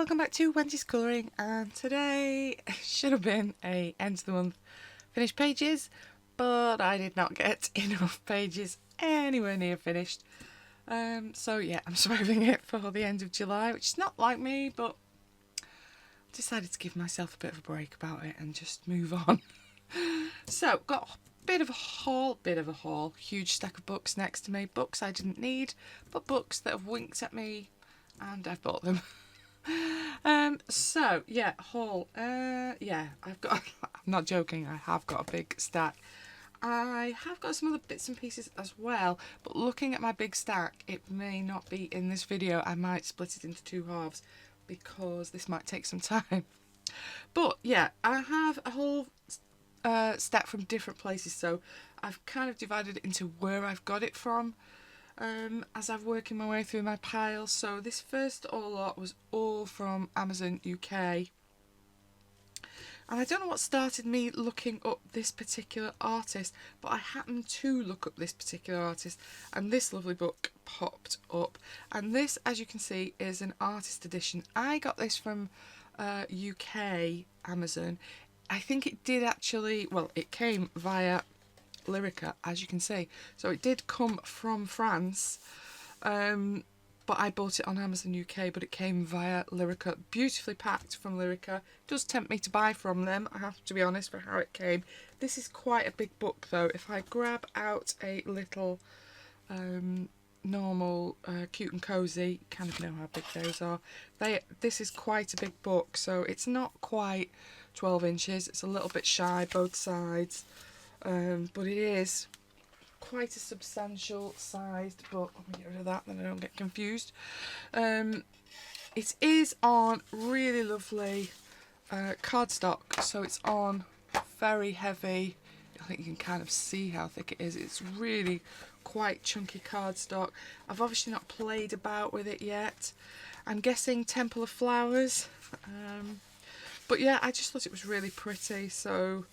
welcome back to Wendy's Colouring, and today should have been a end of the month finished pages, but I did not get enough pages anywhere near finished. So yeah, I'm saving it for the end of July, which is not like me, but I decided to give myself a bit of a break about it and just move on. So got a bit of a haul, huge stack of books next to me, books I didn't need, but books that have winked at me and I've bought them. So yeah, haul. Yeah, I've got, I'm not joking, I have got a big stack. I have got some other bits and pieces as well, but looking at my big stack, it may not be in this video. I might split it into two halves because this might take some time. But yeah, I have a whole stack from different places, so I've kind of divided it into where I've got it from as I'm working my way through my pile. So this first lot was all from Amazon UK, and I don't know what started me looking up this particular artist, but I happened to look up this particular artist and this lovely book popped up, and this, as you can see, is an artist edition. I got this from UK Amazon. I think it did actually, well, it came via Lyrica, as you can see, so it did come from France, but I bought it on Amazon UK, but it came via Lyrica, beautifully packed from Lyrica. It does tempt me to buy from them, I have to be honest, for how it came. This is quite a big book though. If I grab out a little normal cute and cozy, you kind of know how big those are. This is quite a big book, so it's not quite 12 inches, it's a little bit shy both sides. But it is quite a substantial sized book. Let me get rid of that, then I don't get confused. It is on really lovely cardstock, so it's on very heavy. I think you can kind of see how thick it is. It's really quite chunky cardstock. I've obviously not played about with it yet. I'm guessing Temple of Flowers. But yeah, I just thought it was really pretty, so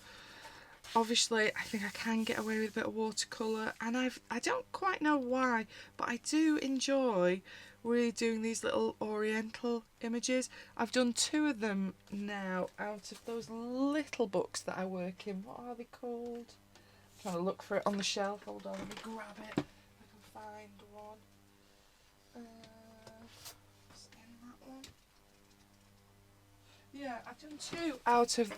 obviously I think I can get away with a bit of watercolour, and I don't quite know why, but I do enjoy really doing these little oriental images. I've done two of them now out of those little books that I work in. What are they called? I'm trying to look for it on the shelf. Hold on, let me grab it if I can find one. What's in that one? Yeah, I've done two out of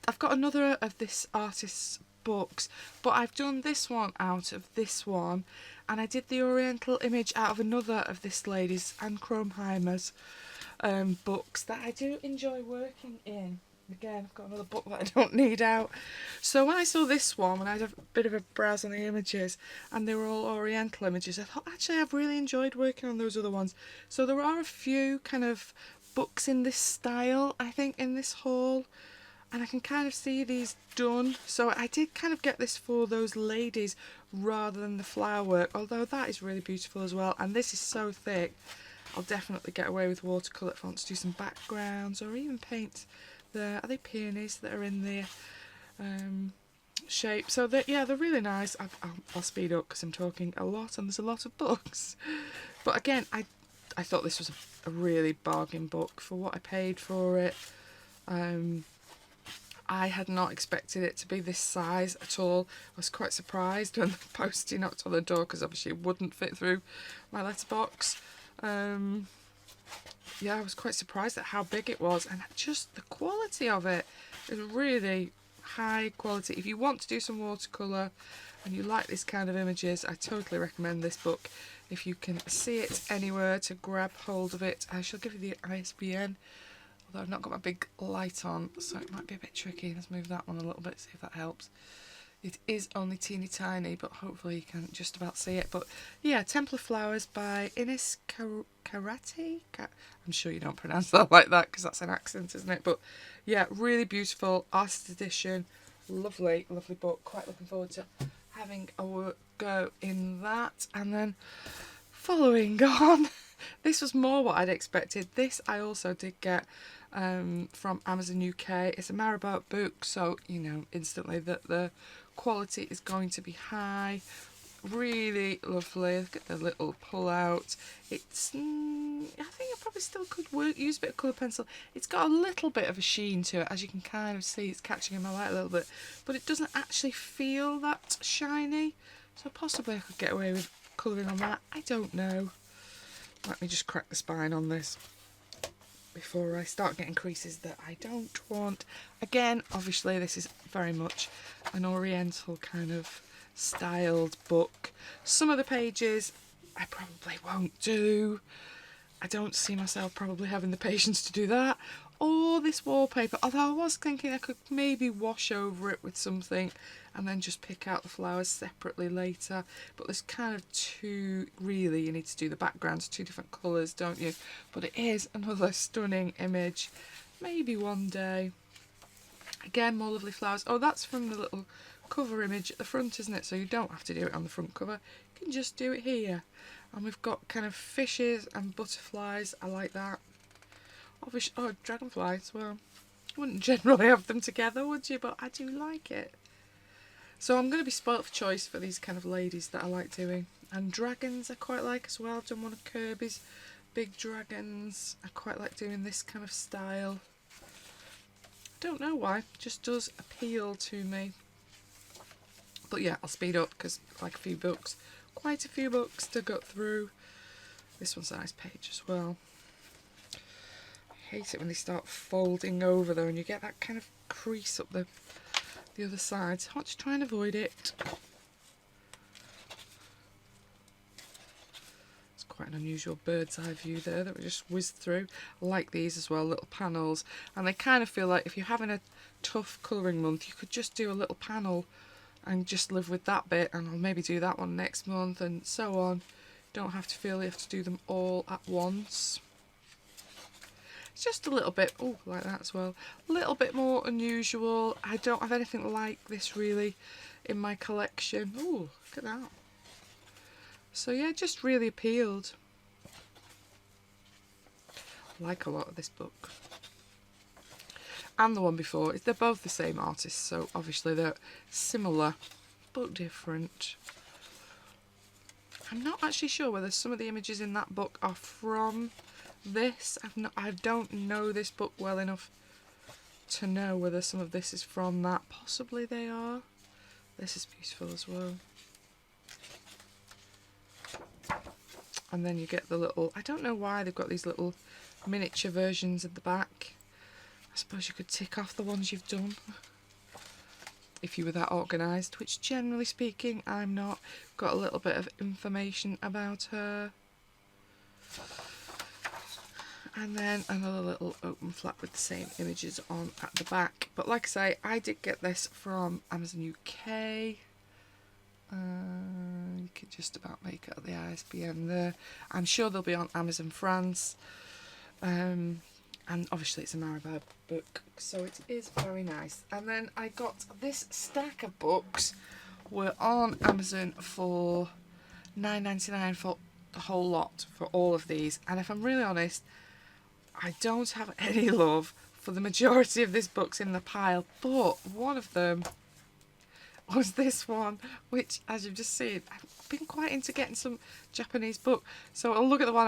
I've got another of this artist's books, but I've done this one out of this one, and I did the oriental image out of another of this lady's, Anne Kromheimer's books that I do enjoy working in. Again, I've got another book that I don't need out. So when I saw this one, when I had a bit of a browse on the images and they were all oriental images, I thought actually I've really enjoyed working on those other ones. So there are a few kind of books in this style, I think, in this haul. And I can kind of see these done. So I did kind of get this for those ladies rather than the flower work, although that is really beautiful as well. And this is so thick, I'll definitely get away with watercolour if I want to do some backgrounds or even paint the, are they peonies that are in the shape? So yeah, they're really nice. I'll speed up because I'm talking a lot and there's a lot of books. But again, I thought this was a really bargain book for what I paid for it. I had not expected it to be this size at all. I was quite surprised when the postie knocked on the door because obviously it wouldn't fit through my letterbox. Yeah, I was quite surprised at how big it was, and just the quality of it is really high quality. If you want to do some watercolour and you like this kind of images, I totally recommend this book. If you can see it anywhere to grab hold of it, I shall give you the ISBN. Although I've not got my big light on, so it might be a bit tricky. Let's move that one a little bit, see if that helps. It is only teeny tiny, but hopefully you can just about see it. But yeah, Temple of Flowers by Ines Karate. I'm sure you don't pronounce that like that because that's an accent, isn't it? But yeah, really beautiful artist edition. Lovely, lovely book. Quite looking forward to having a go in that. And then following on, this was more what I'd expected. This I also did get from Amazon UK. It's a Marab book, so you know instantly that the quality is going to be high. really lovely. Look at the little pull out. It's, I think I probably still could use a bit of colour pencil. It's got a little bit of a sheen to it, as you can kind of see. It's catching in my light a little bit, but it doesn't actually feel that shiny. So possibly I could get away with colouring on that. I don't know. Let me just crack the spine on this before I start getting creases that I don't want. Again, obviously this is very much an oriental kind of styled book. Some of the pages I probably won't do. I don't see myself probably having the patience to do that. Or this wallpaper, although I was thinking I could maybe wash over it with something and then just pick out the flowers separately later. But there's kind of two, really, you need to do the backgrounds, two different colours, don't you? But it is another stunning image. Maybe one day. Again, more lovely flowers. Oh, that's from the little cover image at the front, isn't it? So you don't have to do it on the front cover. You can just do it here. And we've got kind of fishes and butterflies. I like that. Oh, dragonflies as well. You wouldn't generally have them together, would you? But I do like it. So I'm going to be spoilt for choice for these kind of ladies that I like doing. And dragons I quite like as well. I've done one of Kirby's big dragons. I quite like doing this kind of style. I don't know why. It just does appeal to me. But yeah, I'll speed up because I like a few books. Quite a few books to go through. This one's a nice page as well. I hate it when they start folding over though and you get that kind of crease up the other side. So I want to try and avoid it. It's quite an unusual bird's eye view there that we just whizzed through. I like these as well, little panels. And they kind of feel like if you're having a tough colouring month, you could just do a little panel and just live with that bit, and I'll maybe do that one next month and so on. Don't have to feel you have to do them all at once. It's just a little bit, oh, like that as well, a little bit more unusual. I don't have anything like this really in my collection. Oh, look at that. So yeah, just really appealed. I like a lot of this book. And the one before, they're both the same artist, so obviously they're similar but different. I'm not actually sure whether some of the images in that book are from this. I don't know this book well enough to know whether some of this is from that. Possibly they are. This is beautiful as well. And then you get the little, I don't know why they've got these little miniature versions at the back. I suppose you could tick off the ones you've done if you were that organised, which generally speaking I'm not. Got a little bit of information about her. And then another little open flap with the same images on at the back. But like I say, I did get this from Amazon UK. You could just about make out the ISBN there. I'm sure they'll be on Amazon France. And obviously it's a Marab book, so it is very nice. And then I got this stack of books. Were on Amazon for $9.99 for the whole lot, for all of these. And if I'm really honest, I don't have any love for the majority of these books in the pile, but one of them was this one, which, as you've just seen, I've been quite into getting some Japanese book. So I'll look at the one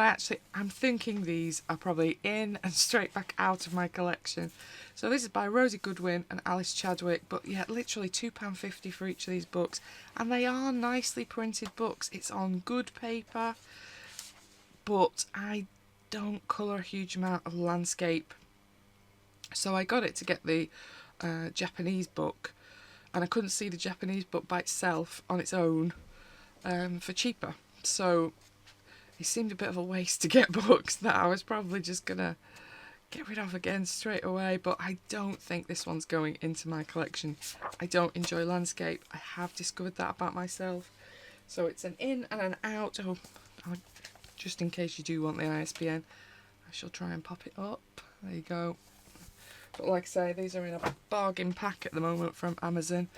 I'm thinking these are probably in and straight back out of my collection. So this is by Rosie Goodwin and Alice Chadwick, but yeah, literally £2.50 for each of these books. And they are nicely printed books. It's on good paper, but I don't colour a huge amount of landscape. So I got it to get the Japanese book. And I couldn't see the Japanese book by itself on its own for cheaper. So it seemed a bit of a waste to get books that I was probably just going to get rid of again straight away. But I don't think this one's going into my collection. I don't enjoy landscape. I have discovered that about myself. So it's an in and an out. Oh, just in case you do want the ISBN, I shall try and pop it up. There you go. But like I say, these are in a bargain pack at the moment from Amazon.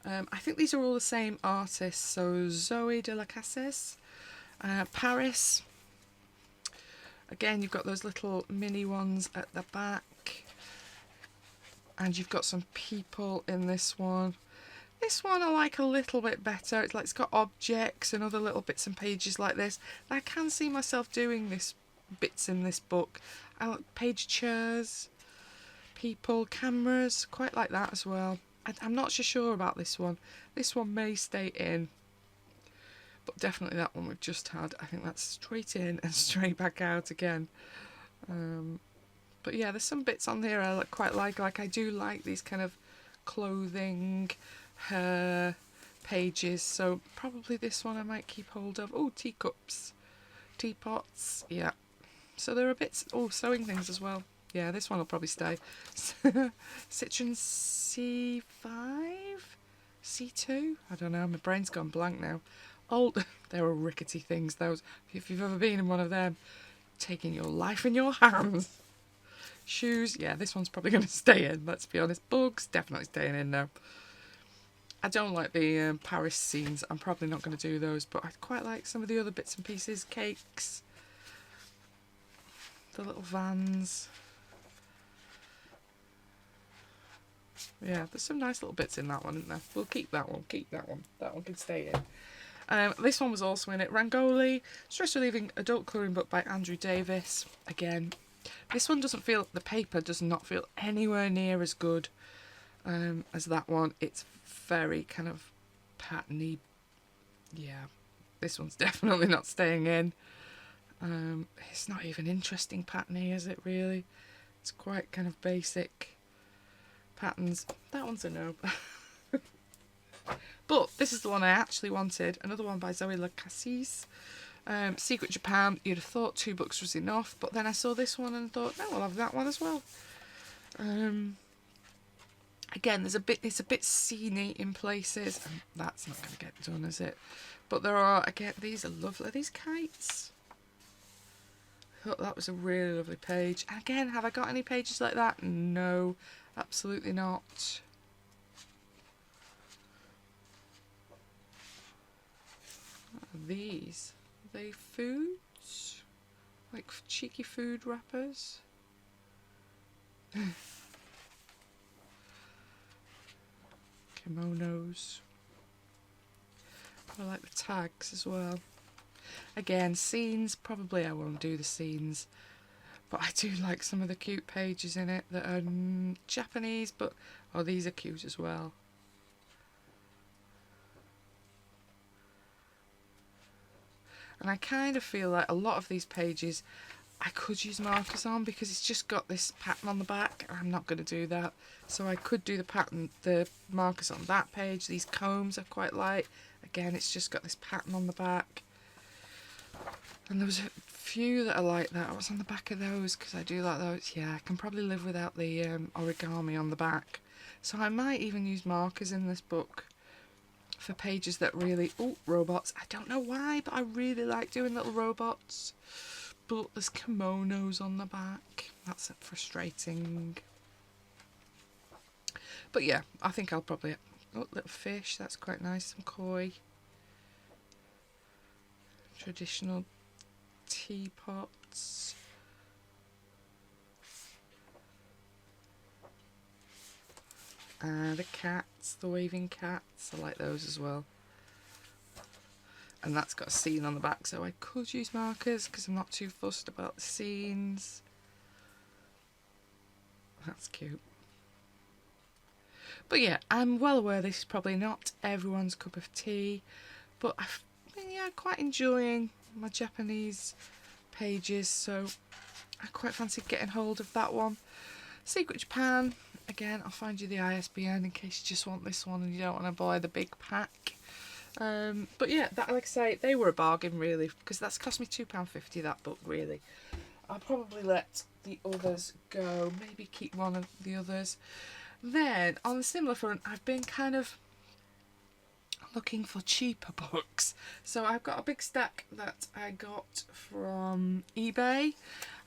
I think these are all the same artists. So Zoe de la Cassis, Paris. Again, you've got those little mini ones at the back. And you've got some people in this one. This one I like a little bit better. It's like it's got objects and other little bits and pages like this. And I can see myself doing this bits in this book. I like page chairs, people, cameras, quite like that as well. I'm not so sure about this one. This one may stay in, but definitely that one we've just had. I think that's straight in and straight back out again. But yeah, there's some bits on here I quite like. Like I do like these kind of clothing, hair pages. So probably this one I might keep hold of. Oh, teacups, teapots. Yeah. So there are bits. Oh, sewing things as well. Yeah, this one will probably stay. Citroen C5? C2? I don't know, my brain's gone blank now. Old, they were rickety things, those. If you've ever been in one of them, taking your life in your hands. Shoes, yeah, this one's probably going to stay in, let's be honest. Bugs, definitely staying in now. I don't like the Paris scenes, I'm probably not going to do those, but I quite like some of the other bits and pieces. Cakes, the little vans. Yeah, there's some nice little bits in that one, isn't there? We'll keep that one, That one can stay in. This one was also in it. Rangoli, Stress Relieving Adult Colouring Book by Andrew Davis. Again, this one doesn't feel, the paper does not feel anywhere near as good as that one. It's very kind of patterny. Yeah, this one's definitely not staying in. It's not even interesting patterny, is it really? It's quite kind of basic patterns. That one's a no. But this is the one I actually wanted. Another one by Zoe Lacassis. Secret Japan. You'd have thought 2 books was enough, but then I saw this one and thought, no, I'll have that one as well. Again, it's a bit sceney in places, and that's not going to get done, is it? But there are, again, these are lovely. Are these kites? I thought that was a really lovely page. And again, have I got any pages like that? No, absolutely not. What are these? Are they foods? Like cheeky food wrappers? Kimonos. I like the tags as well. Again, scenes, probably I won't do the scenes, but I do like some of the cute pages in it that are Japanese, but oh, these are cute as well. And I kind of feel like a lot of these pages I could use markers on because it's just got this pattern on the back, and I'm not going to do that. So I could do the markers on that page. These combs are quite light. Again, it's just got this pattern on the back. And there was a few that are like that. What's on the back of those? Because I do like those. Yeah, I can probably live without the origami on the back. So I might even use markers in this book for pages that really... Oh, robots. I don't know why, but I really like doing little robots. But there's kimonos on the back. That's frustrating. But yeah, I think I'll probably... Oh, little fish. That's quite nice. Some koi. Traditional teapots. The cats, the waving cats, I like those as well. And that's got a scene on the back, so I could use markers because I'm not too fussed about the scenes. That's cute. But yeah, I'm well aware this is probably not everyone's cup of tea, but I'm quite enjoying my Japanese pages, so I quite fancy getting hold of that one. Secret Japan, again, I'll find you the ISBN in case you just want this one and you don't want to buy the big pack. But yeah, that, like I say, they were a bargain really, because that's cost me £2.50, that book, really. I'll probably let the others go, maybe keep one of the others. Then, on a similar front, I've been kind of looking for cheaper books. So I've got a big stack that I got from eBay,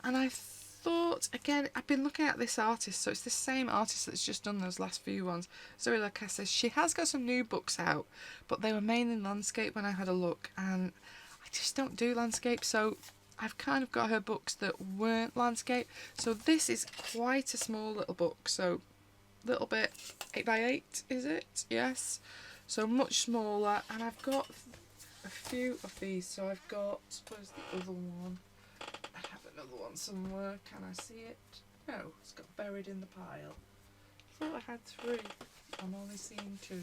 and I thought, again, I've been looking at this artist, so it's the same artist that's just done those last few ones. Zoe Lacassis, she has got some new books out, but they were mainly landscape when I had a look, and I just don't do landscape, so I've kind of got her books that weren't landscape. So this is quite a small little book, so little bit 8x8, is it? Yes. So much smaller, and I've got a few of these. So I've got, where's the other one? I have another one somewhere. Can I see it? No, it's got buried in the pile. I thought I had 3. I'm only seeing 2.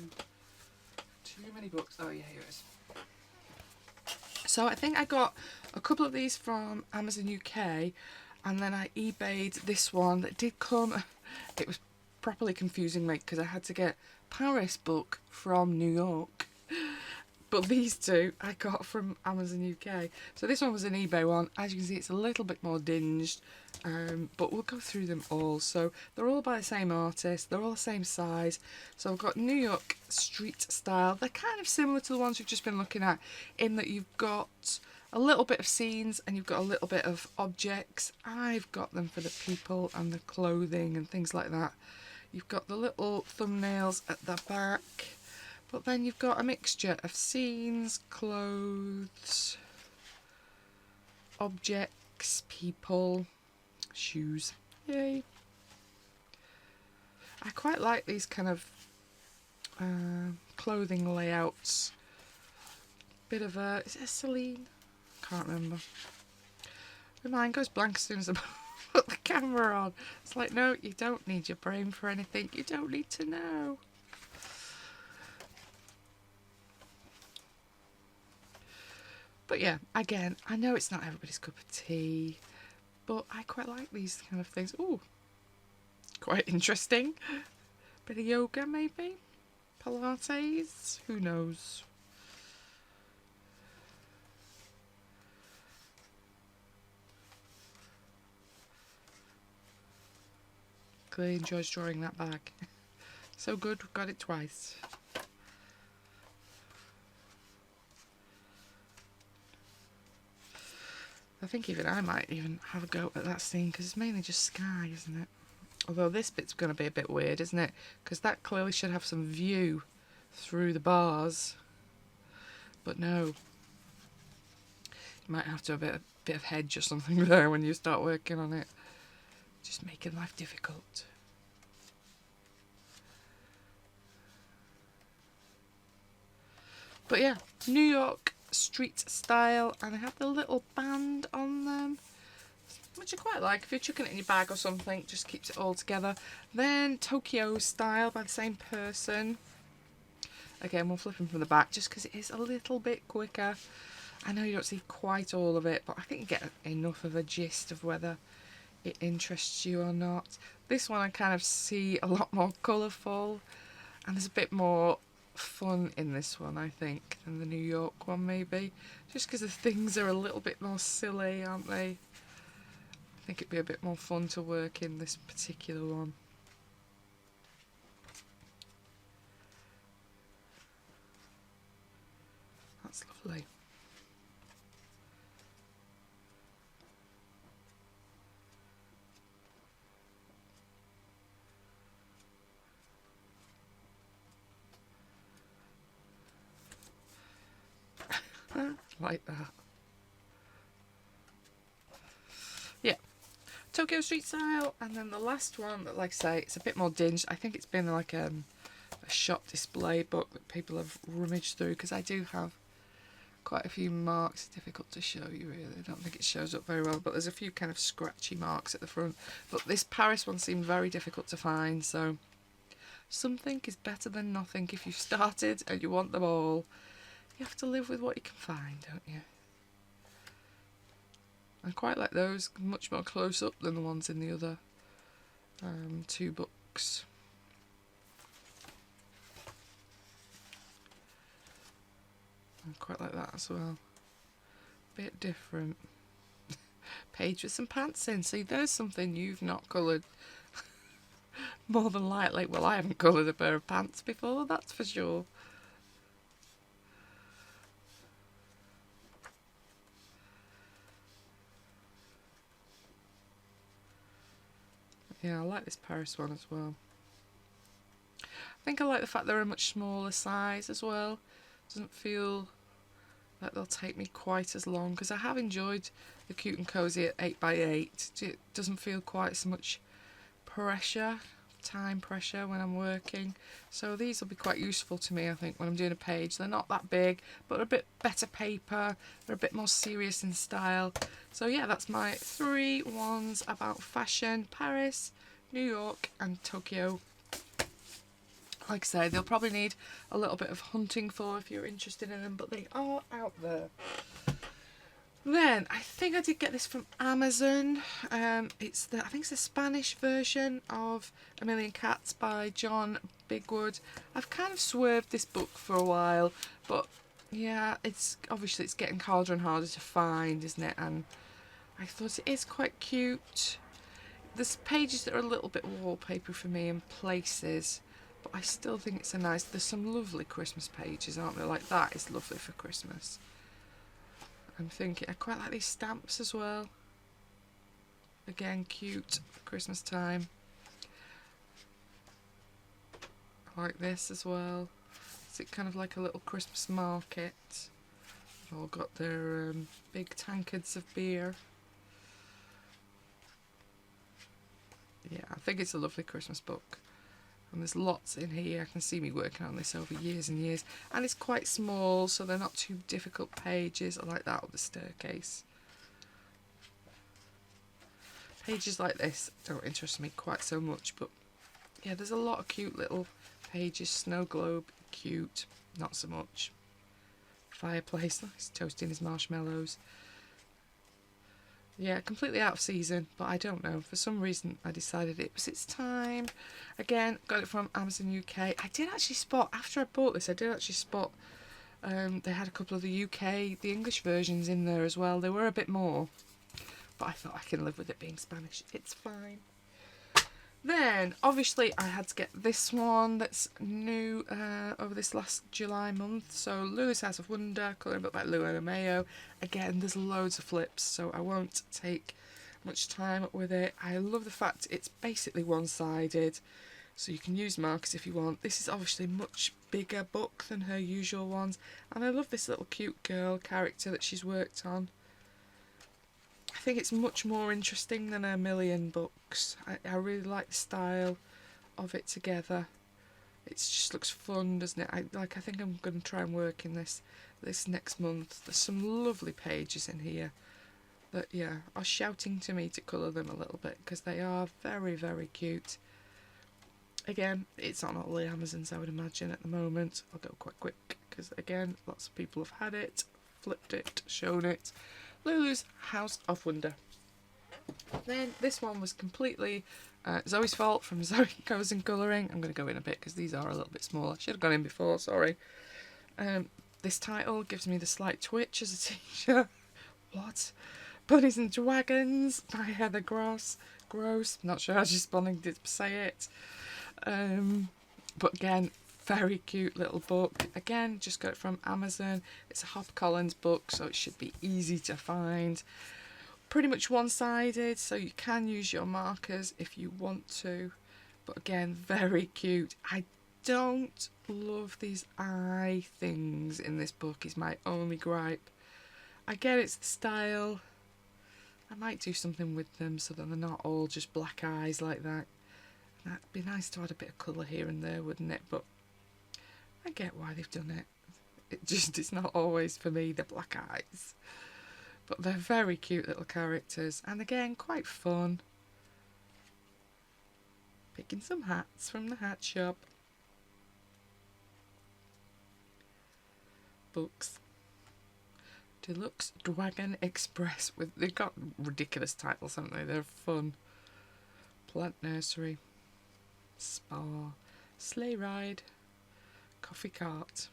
Too many books. Oh yeah, here it is. So I think I got a couple of these from Amazon UK, and then I eBayed this one that did come. It was properly confusing me because I had to get Paris book from New York. But these two I got from Amazon UK. So this one was an eBay one. As you can see, it's a little bit more dinged, but we'll go through them all. So they're all by the same artist. They're all the same size. So I've got New York street style. They're kind of similar to the ones we've just been looking at, in that you've got a little bit of scenes and you've got a little bit of objects. I've got them for the people and the clothing and things like that. You've got the little thumbnails at the back. But then you've got a mixture of scenes, clothes, objects, people, shoes. Yay. I quite like these kind of clothing layouts. Bit of a, is it a Celine? Can't remember. My mind goes blank as soon as I put the camera on. It's like, no, you don't need your brain for anything. You don't need to know. But yeah, again, I know it's not everybody's cup of tea, but I quite like these kind of things. Ooh, quite interesting. Bit of yoga maybe? Pilates? Who knows? Clearly enjoys drawing that bag. So good, we've got it twice. I think even I might even have a go at that scene because it's mainly just sky, isn't it? Although this bit's going to be a bit weird, isn't it? Because that clearly should have some view through the bars. But no. You might have to have a bit of hedge or something there when you start working on it. Just making life difficult. But yeah, New York street style, and I have the little band on them, which I quite like. If you're chucking it in your bag or something, just keeps it all together. Then Tokyo style by the same person. Again, we'll flip them from the back just because it is a little bit quicker. I know you don't see quite all of it, but I think you get enough of a gist of whether it interests you or not. This one I kind of see a lot more colourful, and there's a bit more fun in this one, I think, than the New York one maybe. Just because the things are a little bit more silly, aren't they? I think it'd be a bit more fun to work in this particular one. That's lovely. Like that. Yeah, Tokyo street style. And then the last one, that, like I say, it's a bit more dinged. I think it's been like a shop display book that people have rummaged through, because I do have quite a few marks. It's difficult to show you really. I don't think it shows up very well, but there's a few kind of scratchy marks at the front. But this Paris one seemed very difficult to find, so something is better than nothing. If you've started and you want them all, you have to live with what you can find, don't you? I quite like those, much more close up than the ones in the other two books. I quite like that as well. Bit different. Page with some pants in. See, there's something you've not coloured. More than likely. Well, I haven't coloured a pair of pants before, that's for sure. Yeah, I like this Paris one as well. I think I like the fact they're a much smaller size as well. Doesn't feel like they'll take me quite as long, because I have enjoyed the Cute and Cozy at 8x8. It doesn't feel quite so much pressure time pressure when I'm working. So these will be quite useful to me, I think, when I'm doing a page. They're not that big, but a bit better paper. They're a bit more serious in style. So yeah, that's my 3 ones about fashion: Paris, New York and Tokyo. Like I say, they'll probably need a little bit of hunting for if you're interested in them, but they are out there. Then I think I did get this from Amazon. I think it's the Spanish version of A Million Cats by John Bigwood. I've kind of swerved this book for a while, but yeah, it's getting harder and harder to find, isn't it? And I thought it is quite cute. There's pages that are a little bit wallpaper for me in places, but I still think it's there's some lovely Christmas pages, aren't there? Like that is lovely for Christmas. I'm thinking, I quite like these stamps as well. Again, cute for Christmas time. I like this as well. Is it kind of like a little Christmas market? They've all got their big tankards of beer. Yeah, I think it's a lovely Christmas book. And there's lots in here. I can see me working on this over years and years. And it's quite small, so they're not too difficult pages. I like that with the staircase. Pages like this don't interest me quite so much, but yeah, there's a lot of cute little pages. Snow globe, cute. Not so much. Fireplace, nice, toasting his marshmallows. Yeah, completely out of season, but I don't know. For some reason, I decided it was its time. Again, got it from Amazon UK. I did actually spot, after I bought this, they had a couple of the English versions in there as well. They were a bit more, but I thought I can live with it being Spanish. It's fine. Then, obviously, I had to get this one that's new over this last July month. So, Lulu's House of Wonder, colouring book by Lou and Mayo. Again, there's loads of flips, so I won't take much time with it. I love the fact it's basically one-sided, so you can use markers if you want. This is obviously a much bigger book than her usual ones. And I love this little cute girl character that she's worked on. I think it's much more interesting than A Million books. I really like the style of it together. It just looks fun, doesn't it? I think I'm going to try and work in this next month. There's some lovely pages in here that, yeah, are shouting to me to colour them a little bit because they are very, very cute. Again, it's on all the Amazons, I would imagine, at the moment. I'll go quite quick because, again, lots of people have had it, flipped it, shown it. Lulu's House of Wonder. Then this one was completely Zoe's fault from Zoe Goes and Colouring. I'm going to go in a bit because these are a little bit smaller. Should have gone in before, sorry. This title gives me the slight twitch as a teacher. What? Bunnies and Dragons by Heather Gross. Not sure how she's responding to say it. But again, very cute little book. Again, just got it from Amazon. It's a HarperCollins book, so it should be easy to find. Pretty much one-sided, so you can use your markers if you want to. But again, very cute. I don't love these eye things in this book, is my only gripe. I get it's the style. I might do something with them so that they're not all just black eyes like that. That'd be nice to add a bit of colour here and there, wouldn't it? But I get why they've done it. It's not always for me, the black eyes. But they're very cute little characters. And again, quite fun. Picking some hats from the hat shop. Books. Deluxe Dragon Express. They've got ridiculous titles, haven't they? They're fun. Plant Nursery. Spa. Sleigh Ride. Coffee Cart.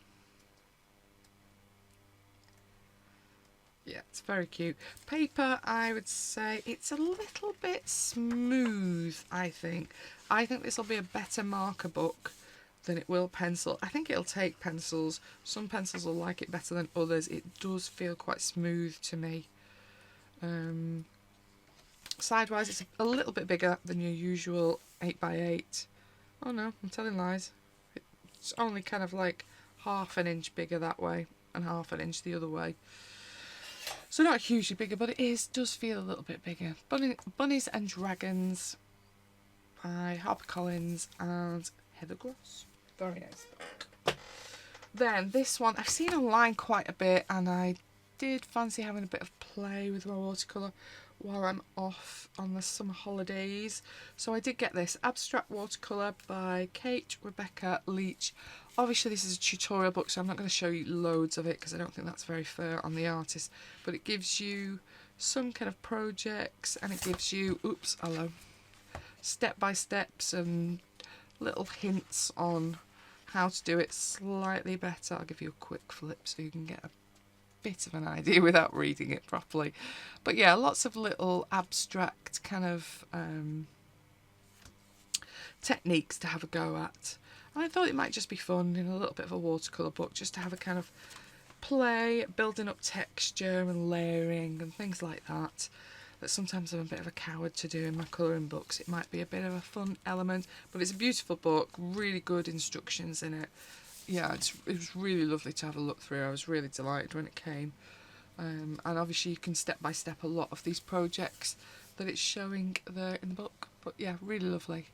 Yeah, it's very cute. Paper, I would say it's a little bit smooth, I think. I think this will be a better marker book than it will pencil. I think it'll take pencils. Some pencils will like it better than others. It does feel quite smooth to me. Sidewise, it's a little bit bigger than your usual 8x8. Oh no, I'm telling lies. It's only kind of like half an inch bigger that way and half an inch the other way. So not hugely bigger, but it does feel a little bit bigger. Bunnies and Dragons. by HarperCollins and Heather Gross. Very nice book. Then this one I've seen online quite a bit, and I did fancy having a bit of play with my watercolour while I'm off on the summer holidays. So I did get this Abstract Watercolour by Kate Rebecca Leach. Obviously this is a tutorial book, so I'm not going to show you loads of it because I don't think that's very fair on the artist, but it gives you some kind of projects, and it gives you, oops, hello, step-by-steps and little hints on how to do it slightly better. I'll give you a quick flip so you can get a bit of an idea without reading it properly. But yeah, lots of little abstract kind of techniques to have a go at. And I thought it might just be fun in a little bit of a watercolour book, just to have a kind of play, building up texture and layering and things like that. That sometimes I'm a bit of a coward to do in my colouring books. It might be a bit of a fun element, but it's a beautiful book, really good instructions in it. Yeah, it was really lovely to have a look through. I was really delighted when it came. And obviously you can step by step a lot of these projects that it's showing there in the book. But yeah, really lovely.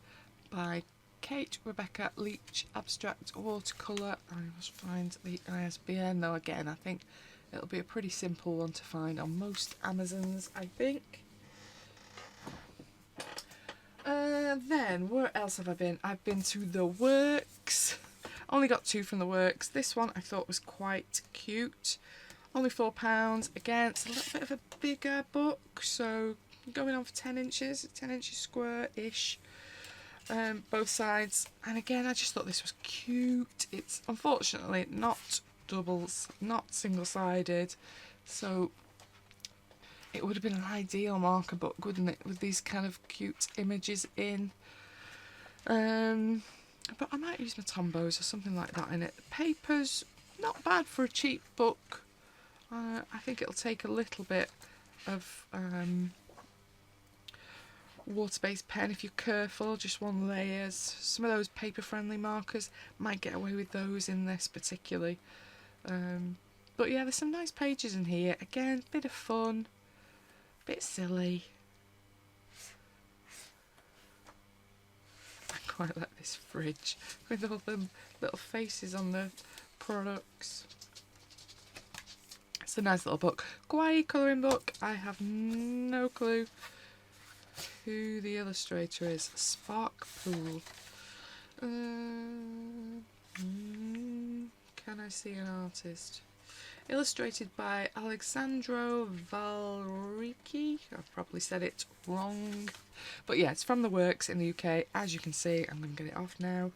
By Kate Rebecca Leach, Abstract Watercolour. I must find the ISBN though. Again, I think it'll be a pretty simple one to find on most Amazons, I think. Then, where else have I been? I've been to the Works. Only got 2 from the Works. This one I thought was quite cute. Only £4. Again, it's a little bit of a bigger book, so going on for 10 inches, 10 inches square-ish. Both sides, and again I just thought this was cute. It's unfortunately not doubles, not single-sided, so it would have been an ideal marker book, wouldn't it, with these kind of cute images in. But I might use my Tombos or something like that in it. The paper's not bad for a cheap book. I think it'll take a little bit of water-based pen if you're careful, just 1 layers. Some of those paper-friendly markers might get away with those in this particularly. But yeah, there's some nice pages in here. Again, bit of fun, bit silly. I quite like this fridge with all the little faces on the products. It's a nice little book. Kawaii colouring book. I have no clue who the illustrator is. Spark Pool. Can I see an artist? Illustrated by Alexandro Valrici. I've probably said it wrong. But yeah, it's from the Works in the UK. As you can see, I'm going to get it off now.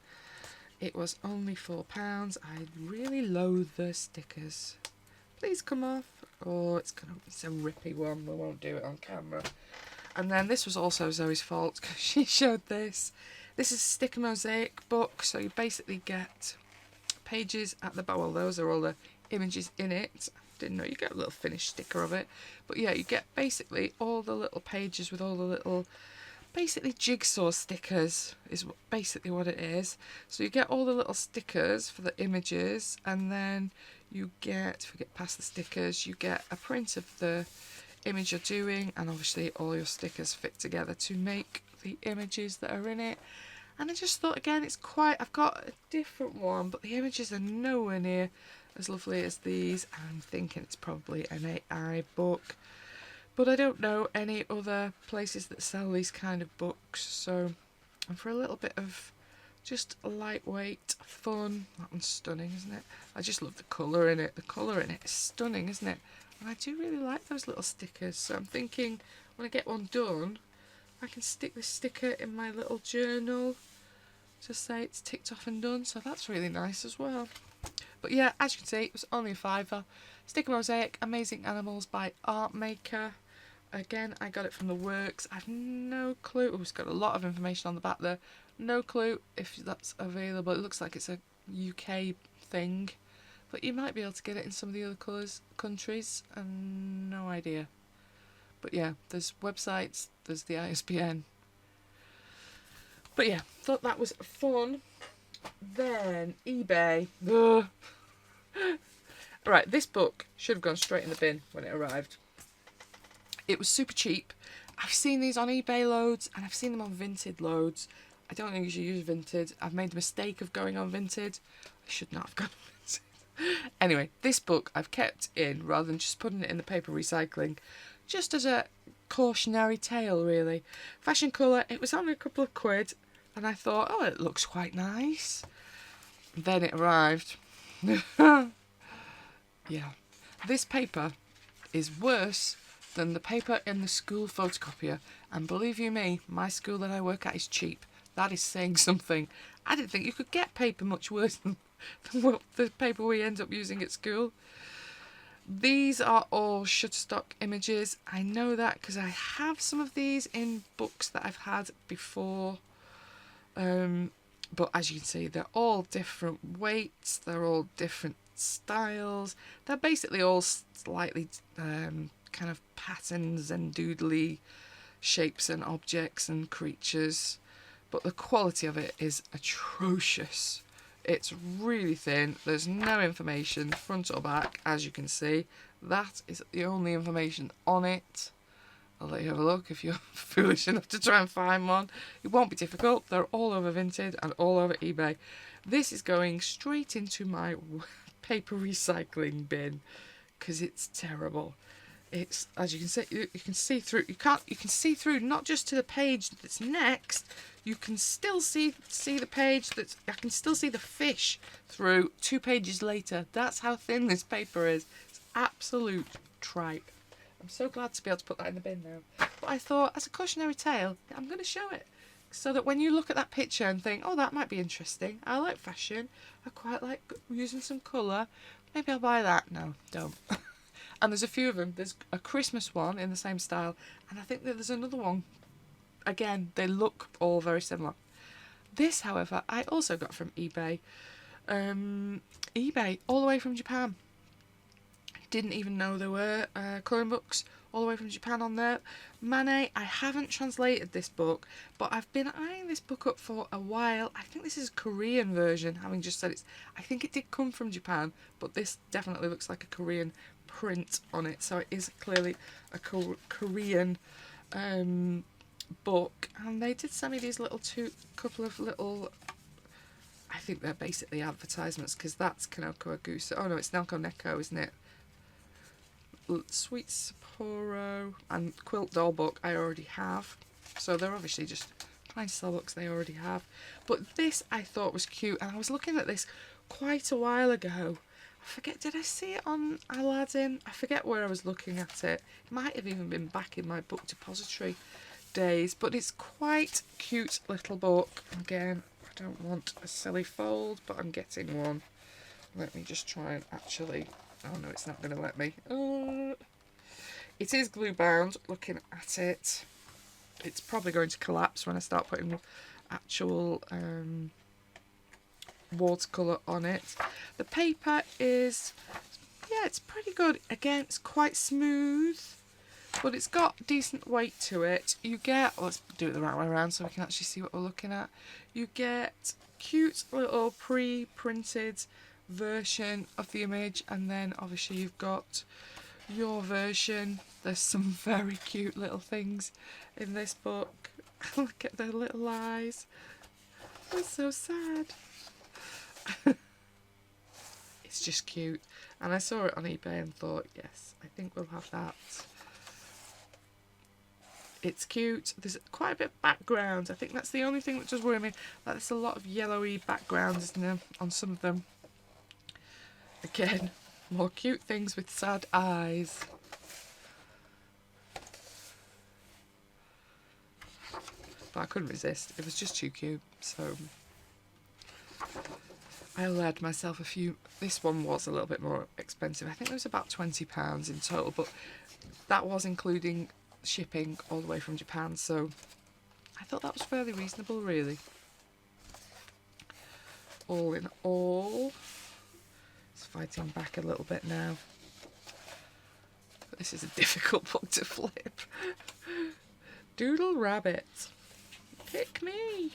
It was only £4. I really loathe the stickers. Please come off. Oh, it's a rippy one. We won't do it on camera. And then this was also Zoe's fault because she showed this. This is a sticker mosaic book, so you basically get pages at the bottom. Well, those are all the images in it. Didn't know you get a little finished sticker of it. But yeah, you get basically all the little pages with all the little, basically jigsaw stickers is basically what it is. So you get all the little stickers for the images, and then you get, if we get past the stickers, you get a print of the image you're doing, and obviously all your stickers fit together to make the images that are in it. And I just thought, again, it's quite, I've got a different one, but the images are nowhere near as lovely as these. I'm thinking it's probably an AI book, but I don't know any other places that sell these kind of books. So, and for a little bit of just lightweight fun, that one's stunning, isn't it? I just love the colour in it. The colour in it is stunning, isn't it? And I do really like those little stickers, so I'm thinking when I get one done, I can stick this sticker in my little journal to say it's ticked off and done, so that's really nice as well. But yeah, as you can see, it was only a £5. Sticker Mosaic, Amazing Animals by Artmaker. Again, I got it from the Works. I've no clue. Oh, it's got a lot of information on the back there. No clue if that's available. It looks like it's a UK thing, but you might be able to get it in some of the other countries, and no idea. But yeah, there's websites, there's the ISBN. But yeah, thought that was fun. Then eBay. Ugh. Right, this book should have gone straight in the bin when it arrived. It was super cheap, I've seen these on eBay loads, and I've seen them on Vinted loads. I don't think you should use Vinted. I've made the mistake of going on Vinted. I should not have gone on Vinted. Anyway, this book I've kept in rather than just putting it in the paper recycling, just as a cautionary tale, really. Fashion Colour, it was only a couple of quid, and I thought, oh, it looks quite nice. Then it arrived. Yeah. This paper is worse than the paper in the school photocopier, and believe you me, my school that I work at is cheap. That is saying something. I didn't think you could get paper much worse than what the paper we end up using at school. These are all Shutterstock images. I know that because I have some of these in books that I've had before. But as you can see, they're all different weights. They're all different styles. They're basically all slightly kind of patterns and doodly shapes and objects and creatures. But the quality of it is atrocious. It's really thin. There's no information front or back, as you can see. That is the only information on it. I'll let you have a look if you're foolish enough to try and find one. It won't be difficult. They're all over Vinted and all over eBay. This is going straight into my paper recycling bin because it's terrible. It's, as you can see, you can see through. You can see through not just to the page that's next. You can still see the page that's. I can still see the fish through 2 pages later. That's how thin this paper is. It's absolute tripe. I'm so glad to be able to put that in the bin now. But I thought, as a cautionary tale, I'm going to show it so that when you look at that picture and think, oh, that might be interesting. I like fashion. I quite like using some colour. Maybe I'll buy that. No, don't. And there's a few of them. There's a Christmas one in the same style, and I think that there's another one. Again, they look all very similar. This, however, I also got from eBay. eBay, all the way from Japan. Didn't even know there were colouring books all the way from Japan on there. Manet, I haven't translated this book, but I've been eyeing this book up for a while. I think this is a Korean version, having just said it's. I think it did come from Japan, but this definitely looks like a Korean print on it, so it is clearly a Korean book. And they did send me these couple of little. I think they're basically advertisements because that's Koko Agusa. Oh no, it's Nelko Neko, isn't it? Sweet Sapporo and Quilt Doll book I already have, so they're obviously just trying to sell books they already have. But this I thought was cute, and I was looking at this quite a while ago. I forget, did I see it on Aladdin? I forget where I was looking at it. It might have even been back in my book depository days, but it's quite cute little book. Again, I don't want a silly fold, but I'm getting one. Let me just try and actually. Oh no, it's not going to let me. It is glue bound, looking at it. It's probably going to collapse when I start putting actual watercolour on it. The paper is, yeah, it's pretty good. Again, it's quite smooth, but it's got decent weight to it. You get, let's do it the right way around so we can actually see what we're looking at. You get cute little pre-printed version of the image, and then obviously you've got your version. There's some very cute little things in this book. Look at their little eyes. They're so sad. It's just cute, and I saw it on eBay and thought, yes, I think we'll have that. It's cute. There's quite a bit of background. I think that's the only thing that does worry me. Like, there's a lot of yellowy backgrounds, isn't there, on some of them. Again, more cute things with sad eyes. But I couldn't resist. It was just too cute. So I allowed myself a few. This one was a little bit more expensive. I think it was about £20 in total, but that was including shipping all the way from Japan. So I thought that was fairly reasonable, really. All in all, it's fighting back a little bit now. But this is a difficult book to flip. Doodle Rabbit. Pick me.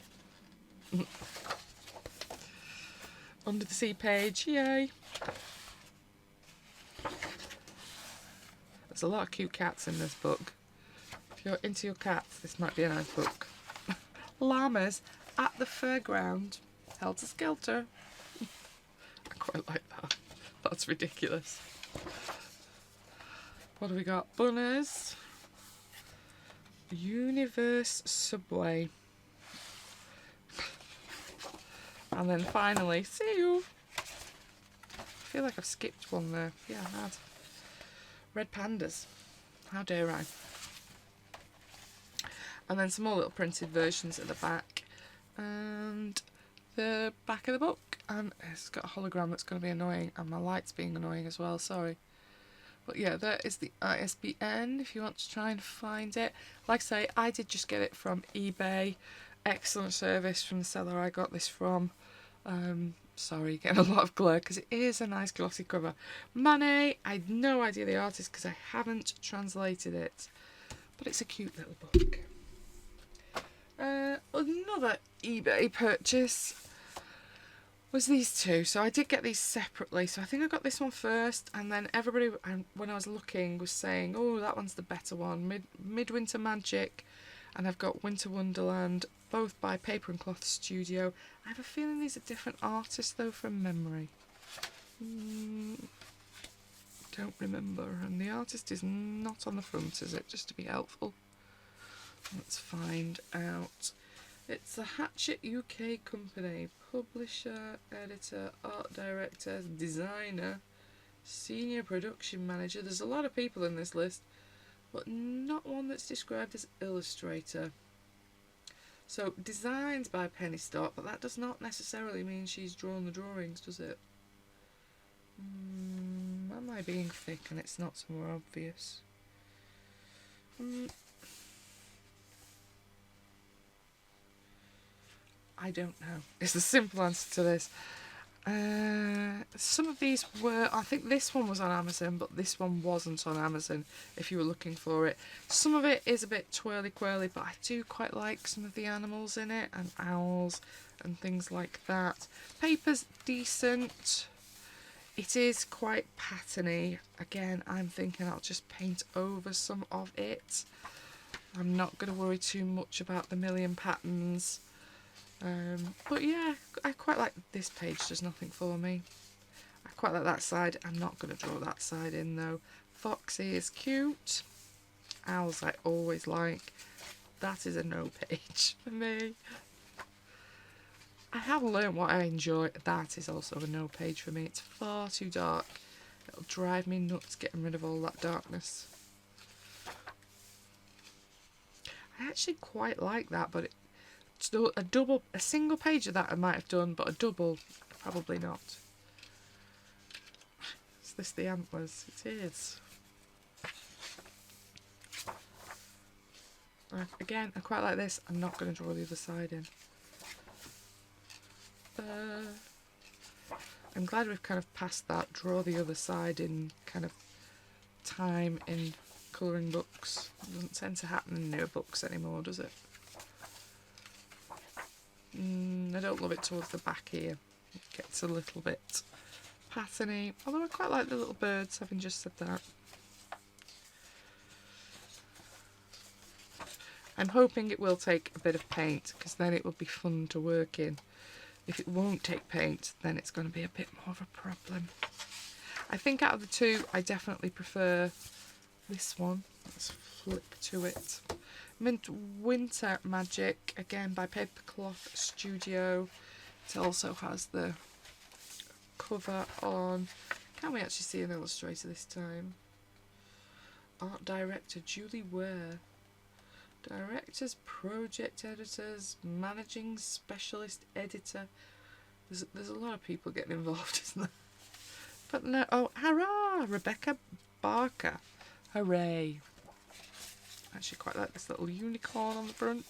Under the Sea page, yay. There's a lot of cute cats in this book, if If you're into your cats, this might be a nice book. Llamas at the fairground. Helter Skelter. I quite like that. That's ridiculous. What do we got? Bunnies. Universe Subway. And then finally, see you. I feel like I've skipped one there. Yeah, I had. Red Pandas. How dare I? And then some more little printed versions at the back. And the back of the book. And it's got a hologram that's going to be annoying. And my light's being annoying as well, sorry. But yeah, there is the ISBN if you want to try and find it. Like I say, I did just get it from eBay. Excellent service from the seller I got this from. Sorry, getting a lot of glare because it is a nice glossy cover. Manet, I had no idea the artist because I haven't translated it. But it's a cute little book. Another eBay purchase was these two. So I did get these separately. So I think I got this one first, and then everybody, when I was looking, was saying, oh, that one's the better one. Midwinter Magic, and I've got Winter Wonderland, both by Paper and Cloth Studio. I have a feeling these are different artists though from memory. Don't remember, and the artist is not on the front, is it, just to be helpful? Let's find out. It's the Hatchet UK company. Publisher, editor, art director, designer, senior production manager. There's a lot of people in this list, but not one that's described as illustrator. So, designed by Penny Stock, but that does not necessarily mean she's drawn the drawings, does it? Am I being thick and it's not somewhere obvious? I don't know. It's the simple answer to this. Some of these were, I think this one was on Amazon, but this one wasn't on Amazon if you were looking for it. Some of it is a bit twirly-quirly, but I do quite like some of the animals in it, and owls and things like that. Paper's decent. It is quite patterny. Again, I'm thinking I'll just paint over some of it. I'm not going to worry too much about the million patterns. But yeah, I quite like this page, does nothing for me. I quite like that side. I'm not going to draw that side in though. Foxy is cute. Owls I always like. That is a no page for me. I have learned what I enjoy. That is also a no page for me. It's far too dark. It'll drive me nuts getting rid of all that darkness. I actually quite like that, but a single page of that I might have done, but a double, probably not. Is this the antlers? It is. Again, I quite like this. I'm not going to draw the other side in. I'm glad we've kind of passed that draw the other side in kind of time in colouring books. It doesn't tend to happen in newer books anymore, does it? I don't love it towards the back here. It gets a little bit patterny, although I quite like the little birds, having just said that. I'm hoping it will take a bit of paint, because then it will be fun to work in. If it won't take paint, then it's going to be a bit more of a problem. I think out of the two, I definitely prefer this one. Let's flip to it. Winter Magic, again by Paper Cloth Studio. It also has the cover on. Can we actually see an illustrator this time? Art director Julie Ware. Directors, project editors, managing specialist editor. There's a lot of people getting involved, isn't there? But no, oh, hurrah! Rebecca Barker. Hooray. I actually quite like this little unicorn on the front.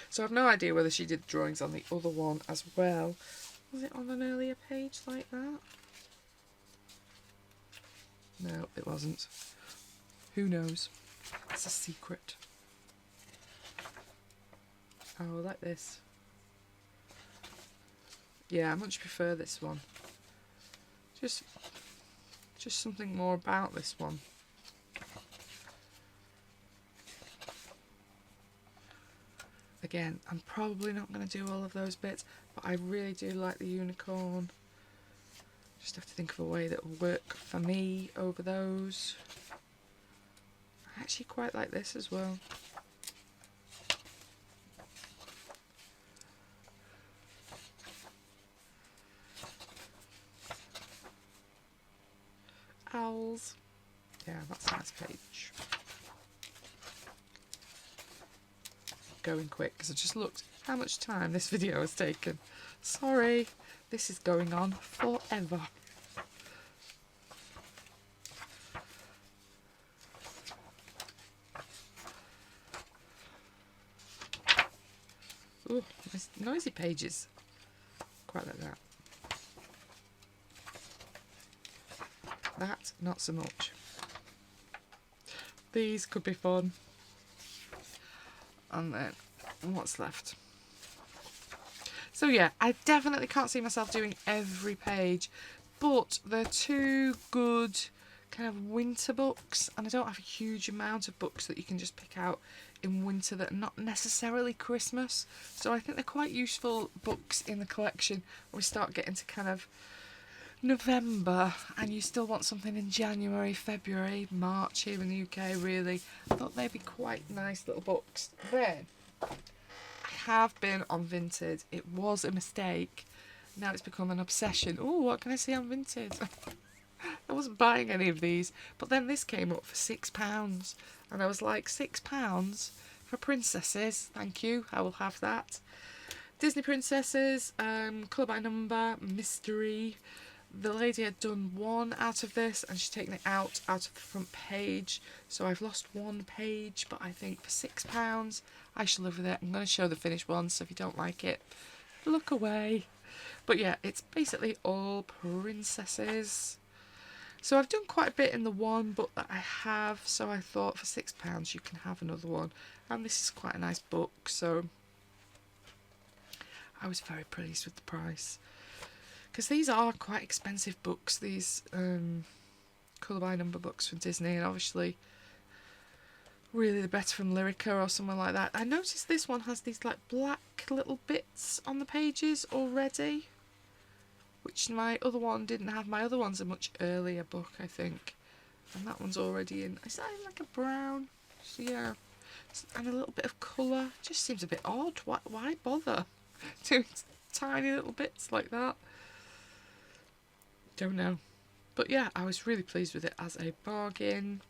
So I've no idea whether she did drawings on the other one as well. Was it on an earlier page like that? No, it wasn't. Who knows? It's a secret. Oh, I like this. Yeah, I much prefer this one. Just something more about this one. Again, I'm probably not going to do all of those bits, but I really do like the unicorn. Just have to think of a way that will work for me over those. I actually quite like this as well. Owls. Yeah, that's a nice page. Going quick because I just looked how much time this video has taken. Sorry, this is going on forever. Oh, nice noisy pages. Quite like that. That, not so much. These could be fun. And then, what's left? So yeah, I definitely can't see myself doing every page, but they're two good kind of winter books, and I don't have a huge amount of books that you can just pick out in winter that are not necessarily Christmas. So I think they're quite useful books in the collection when we start getting to kind of November and you still want something in January, February, March here in the UK really. I thought they'd be quite nice little books. Then I have been on Vinted. It was a mistake. Now it's become an obsession. Oh, what can I see on Vinted? I wasn't buying any of these, but then this came up for £6 and I was like, £6 for princesses? Thank you, I will have that. Disney princesses, colour by number, mystery. The lady had done one out of this and she's taken it out of the front page, so I've lost one page, but I think for £6 I shall live with it. I'm going to show the finished one, so if you don't like it, look away. But yeah, it's basically all princesses. So I've done quite a bit in the one book that I have, so I thought for £6 you can have another one, and this is quite a nice book, so I was very pleased with the price. Because these are quite expensive books, these colour by number books from Disney, and obviously really the better from Lyrica or somewhere like that. I noticed this one has these like black little bits on the pages already, which my other one didn't have. My other one's a much earlier book, I think, and that one's already in. Is that in like a brown? So yeah, and a little bit of colour. Just seems a bit odd. Why bother doing tiny little bits like that? Don't know. But yeah, I was really pleased with it as a bargain.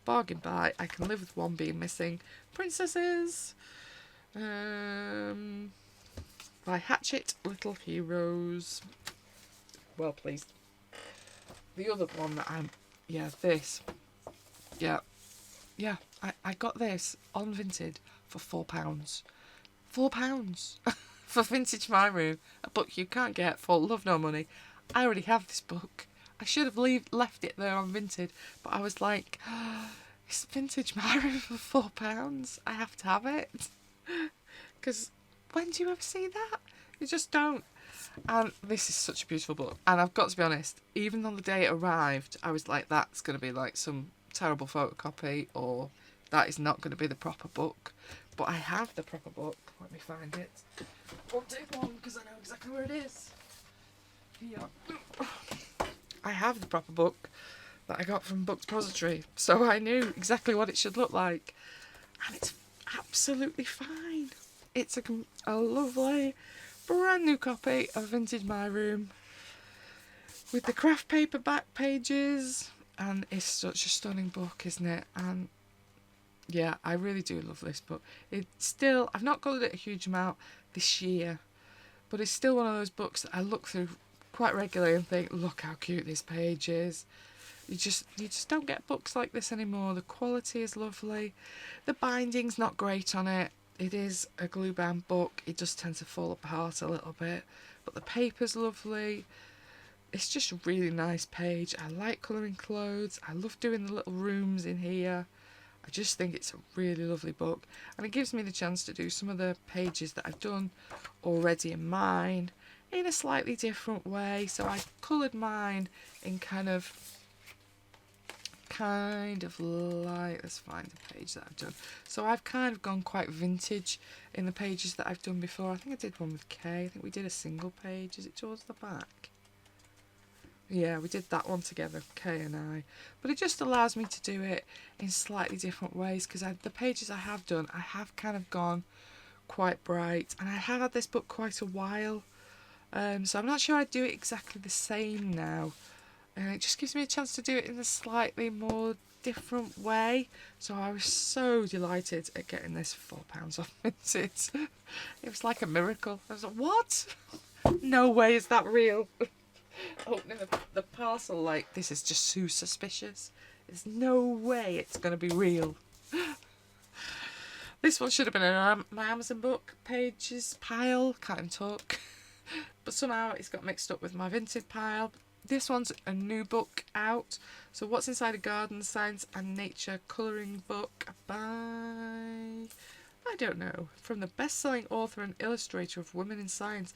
Bargain buy. I can live with one being missing. Princesses. By Hatchet, Little Heroes. Well pleased. The other one that this. Yeah, I got this on Vinted for £4. £4 for Vintage My Room, a book you can't get for love nor money. I already have this book. I should have left it there on Vinted, but I was like, oh, it's Vintage My Room for £4. I have to have it. Because when do you ever see that? You just don't. And this is such a beautiful book. And I've got to be honest, even on the day it arrived, I was like, that's going to be like some terrible photocopy, or that is not going to be the proper book. But I have the proper book. Let me find it. Won't take long because I know exactly where it is. Here. I have the proper book that I got from Book Depository, so I knew exactly what it should look like. And it's absolutely fine. It's a lovely brand new copy of Vintage My Room with the craft paper back pages, and it's such a stunning book, isn't it? And yeah, I really do love this book. It's still, I've not coloured it a huge amount this year, but it's still one of those books that I look through quite regularly and think, look how cute this page is. You just don't get books like this anymore. The quality is lovely. The binding's not great on it. It is a glue bound book. It does tend to fall apart a little bit, but the paper's lovely. It's just a really nice page. I like colouring clothes. I love doing the little rooms in here. I just think it's a really lovely book, and it gives me the chance to do some of the pages that I've done already in mine in a slightly different way. So I coloured mine in kind of kind of like, let's find the page that I've done. So I've kind of gone quite vintage in the pages that I've done before. I think I did one with Kay. I think we did a single page. Is it towards the back? Yeah, we did that one together, Kay and I. But it just allows me to do it in slightly different ways, because the pages I have done, I have kind of gone quite bright. And I have had this book quite a while. So I'm not sure I'd do it exactly the same now. And it just gives me a chance to do it in a slightly more different way. So I was so delighted at getting this £4 off Vinted. It was like a miracle. I was like, what? No way is that real. Opening the parcel like, this is just so suspicious. There's no way it's going to be real. This one should have been in my Amazon book pages pile. Can't even talk. But somehow it's got mixed up with my Vinted pile. This one's a new book out. So What's Inside a Garden, Science and Nature Colouring book by, I don't know, from the best-selling author and illustrator of Women in Science.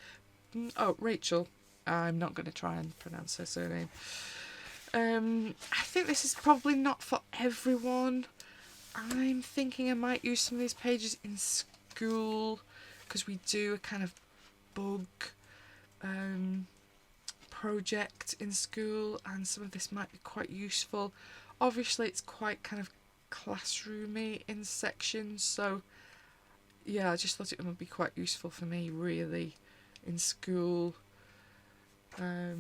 Oh, Rachel. I'm not going to try and pronounce her surname. I think this is probably not for everyone. I'm thinking I might use some of these pages in school, because we do a kind of bug project in school, and some of this might be quite useful. Obviously it's quite kind of classroomy in sections, so yeah, I just thought it would be quite useful for me really in school, to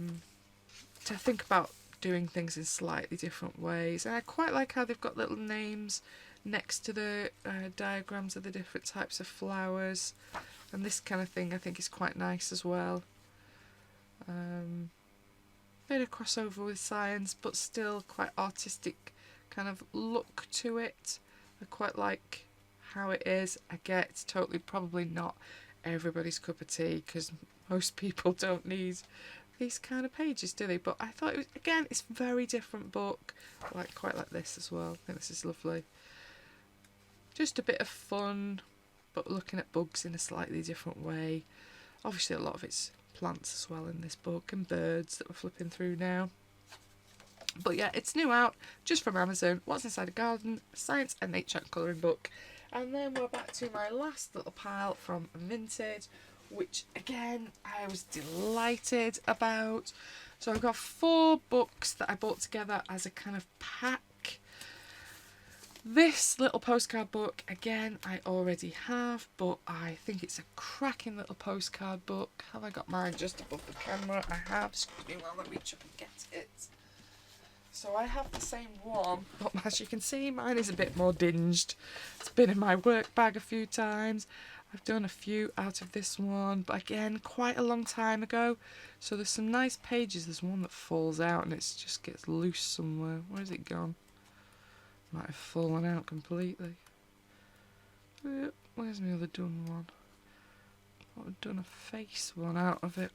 think about doing things in slightly different ways. And I quite like how they've got little names next to the diagrams of the different types of flowers, and this kind of thing I think is quite nice as well. Bit of crossover with science, but still quite artistic kind of look to it. I quite like how it is. I get it's totally probably not everybody's cup of tea, because most people don't need these kind of pages, do they? But I thought it was, again, it's a very different book. I quite like this as well. I think this is lovely. Just a bit of fun, but looking at bugs in a slightly different way. Obviously a lot of it's plants as well in this book, and birds that we're flipping through now. But yeah, it's new out, just from Amazon. What's Inside a Garden, Science and Nature Colouring book. And then we're back to my last little pile from Vinted, which again I was delighted about. So I've got 4 books that I bought together as a kind of pack. This little postcard book, again, I already have, but I think it's a cracking little postcard book. Have I got mine just above the camera? I have. Excuse me while I reach up and get it. So I have the same one, but as you can see, mine is a bit more dinged. It's been in my work bag a few times. I've done a few out of this one, but again, quite a long time ago. So there's some nice pages. There's one that falls out and it just gets loose somewhere. Where's it gone? Might have fallen out completely. Where's my other done one? I've done a face one out of it.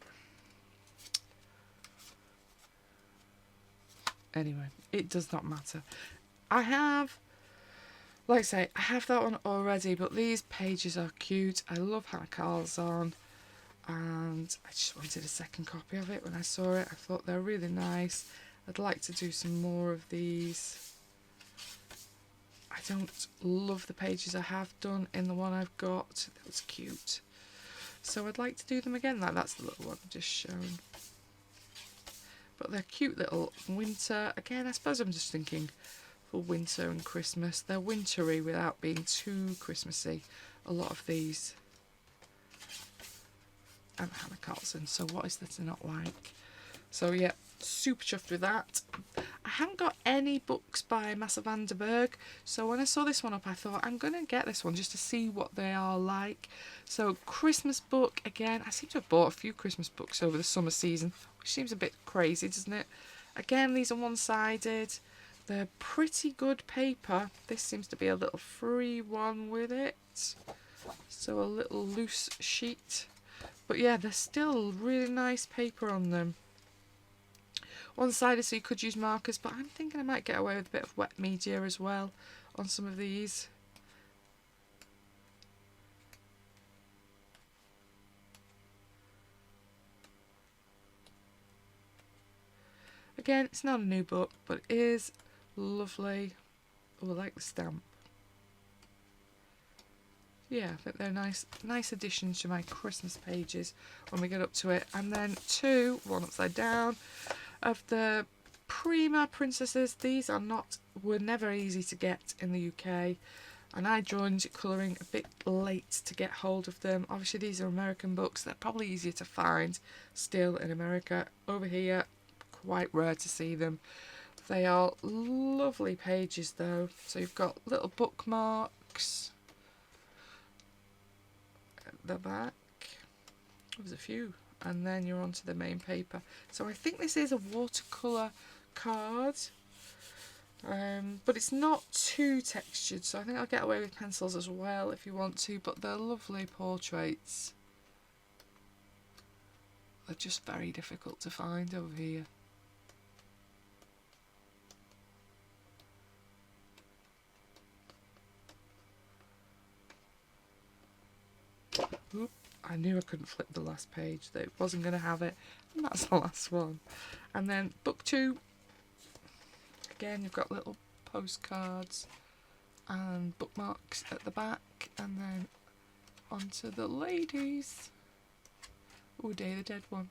Anyway, it does not matter. I have, like I say, I have that one already, but these pages are cute. I love how Carl's on, and I just wanted a second copy of it when I saw it. I thought they're really nice. I'd like to do some more of these. I don't love the pages I have done in the one I've got. That was cute. So I'd like to do them again. That's the little one I've just shown. But they're cute little winter. Again, I suppose I'm just thinking for winter and Christmas. They're wintry without being too Christmassy. A lot of these. And Hannah Carlson. So what is there to not like? So yeah, super chuffed with that. I haven't got any books by Massa van der Berg, so when I saw this one up I thought I'm going to get this one just to see what they are like. So Christmas book, again, I seem to have bought a few Christmas books over the summer season, which seems a bit crazy, doesn't it? Again, these are one-sided. They're pretty good paper. This seems to be a little free one with it, so a little loose sheet. But yeah, they're still really nice paper on them. One-sided, so you could use markers, but I'm thinking I might get away with a bit of wet media as well on some of these. Again, it's not a new book, but it is Lovely. Oh, I like the stamp. Yeah, I think they're nice additions to my Christmas pages when we get up to it. And then two, one upside down, of the Prima princesses. These were never easy to get in the UK, and I joined colouring a bit late to get hold of them. Obviously these are American books, they're probably easier to find still in America. Over here, quite rare to see them. They are lovely pages though. So you've got little bookmarks at the back. There's a few. And then you're onto the main paper. So I think this is a watercolour card. But it's not too textured, so I think I'll get away with pencils as well if you want to, but they're lovely portraits. They're just very difficult to find over here. Oop, I knew I couldn't flip the last page, that it wasn't going to have it, and that's the last one. And then book 2. Again, you've got little postcards and bookmarks at the back, and then onto the ladies. Oh, Day of the Dead one.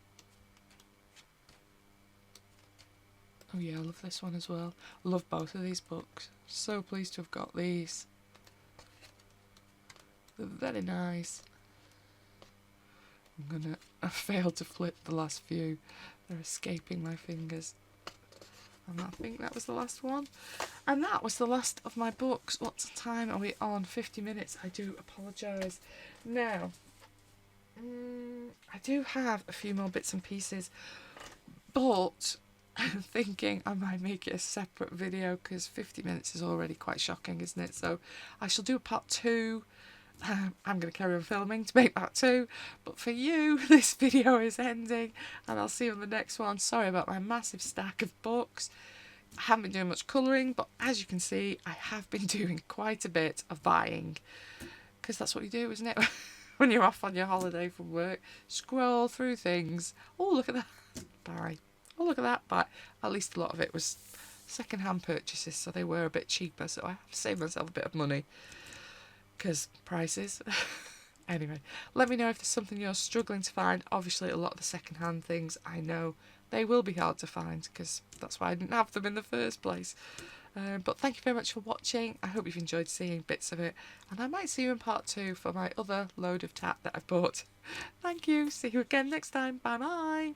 Oh yeah, I love this one as well. I love both of these books. So pleased to have got these. They're very nice. I failed to flip the last few. They're escaping my fingers. And I think that was the last one. And that was the last of my books. What time are we on? 50 minutes. I do apologise. Now, I do have a few more bits and pieces, but I'm thinking I might make it a separate video because 50 minutes is already quite shocking, isn't it? So I shall do a part 2. I'm going to carry on filming to make part 2, but for you this video is ending and I'll see you on the next one. Sorry about my massive stack of books. I haven't been doing much colouring, but as you can see I have been doing quite a bit of buying, because that's what you do, isn't it? When you're off on your holiday from work, scroll through things. Oh, look at that, buy. Oh, look at that, buy. At least a lot of it was second-hand purchases, so they were a bit cheaper, so I have to save myself a bit of money because prices. Anyway, let me know if there's something you're struggling to find. Obviously a lot of the second-hand things, I know they will be hard to find because that's why I didn't have them in the first place. But thank you very much for watching. I hope you've enjoyed seeing bits of it, and I might see you in part 2 for my other load of tat that I've bought. Thank you, see you again next time, bye bye.